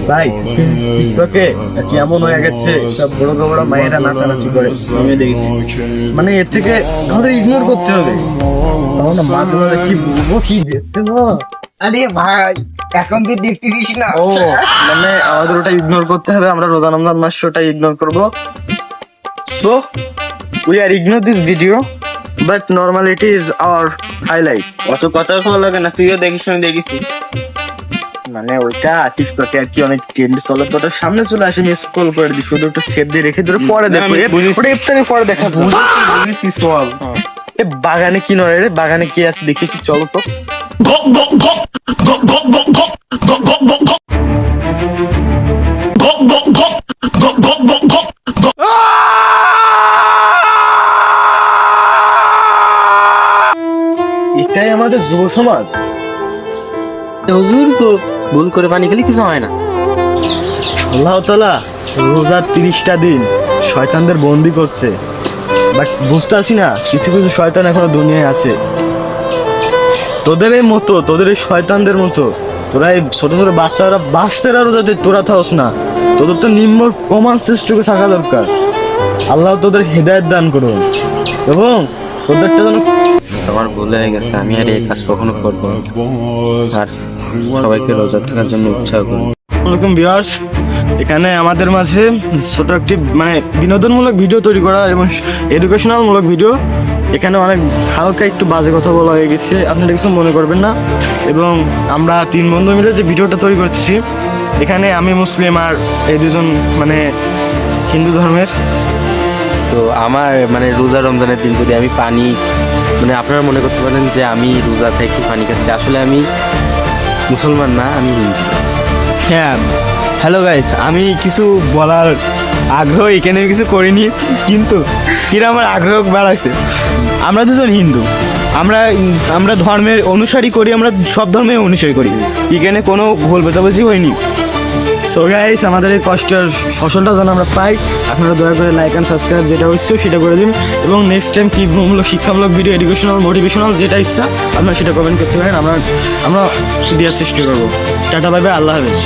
ভাই টিকটকে কেমন হয়ে গেছে, সব বড় বড় মায়েরা নাচানাচি করে আমি দেখেছি। মানে এর থেকে আমাদের ইগনোর করতে হবে। তখন মাঝে মাঝে কি বলবো, কি দেখছে না। আরে ভাই এখন তুই দেখতেছিস না? ও মানে আমাদের ওটা ইগনোর করতে হবে। আমরা রোজা রমজান মাস ওটা ইগনোর করবো। So we are ignore this video, but normally it is our highlight. অত কথা ভালো লাগে না, তুইও দেখিস আমি দেখেছি। মানে ওইটা টিকটকে আর কি অনেক ট্রেন্ড চলে, তো ওটা সামনে চলে আসে, আমি স্ক্রল করে দিই, শুধু একটু সেভ দিয়ে রেখে ধরে পরে দেখো। আমি বুঝেছি। ওটা ইফতারের পরে দেখা বুঝেছি সব। এ বাগানে কি নয় রে, বাগানে কি আছে দেখেছি, চলো তো। এটাই আমাদের যুব সমাজ। হুজুর তো ভুল করে পানি খেলে কিছু হয় না। আল্লাহ তাআলা রোজার 30টা দিন শয়তানদের বন্দি করছে, বাট বুঝতে পারছি না কিছু কিছু শয়তান এখনো দুনিয়ায় আছে। তোদের এই মতো, তোদের এই শয়তানদের মতো তোরা এই ছোট ছোট বাচ্চারা রোজাতে তোরা থাকস না। তোদের তো নিম্ন কমান শ্রেষ্ঠকে থাকা দরকার। আল্লাহ তোদের হেদায়েত দান করুন এবং তোদেরটা যেন। আমার ভুল হয়ে গেছে, আমি আর এই কাজ কখনো করবো না। আর সবাইকে রোজা থাকার জন্য উৎসাহ করবো। আসসালামু ভিউয়ার্স, এখানে আমাদের মাঝে ছোট একটি মানে বিনোদনমূলক ভিডিও তৈরি করা এবং এডুকেশনাল মূলক ভিডিও। এখানে অনেক হালকা একটু বাজে কথা বলা হয়ে গেছে, আপনারা কিছু মনে করবেন না। এবং আমরা 3 বন্ধু মিলে যে ভিডিওটা তৈরি করতেছি, এখানে আমি মুসলিম আর এই দুজন মানে হিন্দু ধর্মের। তো আমার মানে রোজা রমজানের দিন যদি আমি পানি মানে আপনারা মনে করতে পারেন যে আমি রোজা থেকে পানি খাচ্ছি, আসলে আমি মুসলমান না, আমি হিন্দু। হ্যাঁ, হ্যালো গাইস, আমি কিছু বলার আগ্রহ এখানে কিছু করিনি, কিন্তু কিরা আমার আগ্রহ বাড়াইছে। আমরা দুজন হিন্দু, আমরা ধর্মের অনুসারী করি, আমরা সব ধর্মের অনুসারী করি, এখানে কোনো ভুল বোঝাবুঝি হয়নি। সো গাইস, আমাদের এই কষ্টের ফসলটা যেন আমরা পাই, আপনারা দয়া করে লাইক অ্যান্ড সাবস্ক্রাইব যেটা হচ্ছে সেটা করে দিন। এবং নেক্সট টাইম কি মূলক শিক্ষামূলক ভিডিও, এডুকেশনাল, মোটিভেশনাল যেটা ইচ্ছা আপনারা সেটা কমেন্ট করতে পারেন। আমরা দেওয়ার চেষ্টা করবো। টাটা, বাই বাই, আল্লাহ হাফেজ।